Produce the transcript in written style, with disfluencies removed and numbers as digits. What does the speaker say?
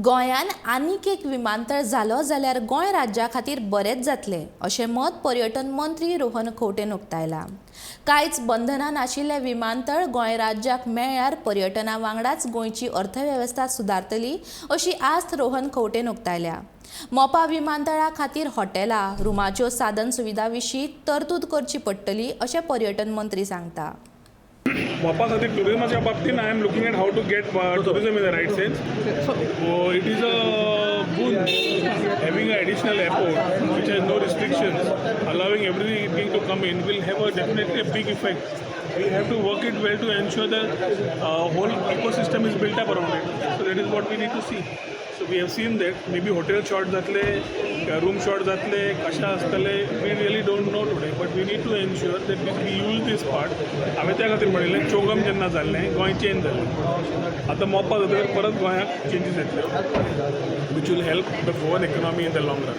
गोंयान आनीक एक विमानतळ जालो जाल्यार गोंय राज्या खातीर बरेंच जातलें अशें मत पर्यटन मंत्री रोहन खंवटेन उक्तायलां. कांयच बंधनां नाशिल्लें विमानतळ गोंय राज्याक मेळ्ळ्यार पर्यटना वांगडाच गोंयची अर्थवेवस्था सुदारतली अशी आस्त रोहन खंवटेन उक्तायल्या. मोपा विमानतळा खातीर हॉटेलां, रुमाच्यो साधन सुविधा विशीं तरतूद करची पडटली अशें पर्यटन मंत्री सांगता. मोपा खातीर टुरिजमाच्या बाबतींत I am looking at how to get tourism in the right sense. It is a boon having an additional airport which has no restrictions, allowing everything to come in will have definitely a big effect. We have to work it well to ensure that whole ecosystem is built up around it. So that is what we need to see. So we have seen that maybe hotel short जातले, room short जातले, कशा आसतले, we really don't know today. But we need to ensure that we use this part. हांवें त्या खातीर म्हणिल्लें चौगम जेन्ना जाल्लें गोंय चेंज जालें. आतां मोपा जातकीर परत गोंयाक चेंजीस येतले which will help the Goan economy in the long run.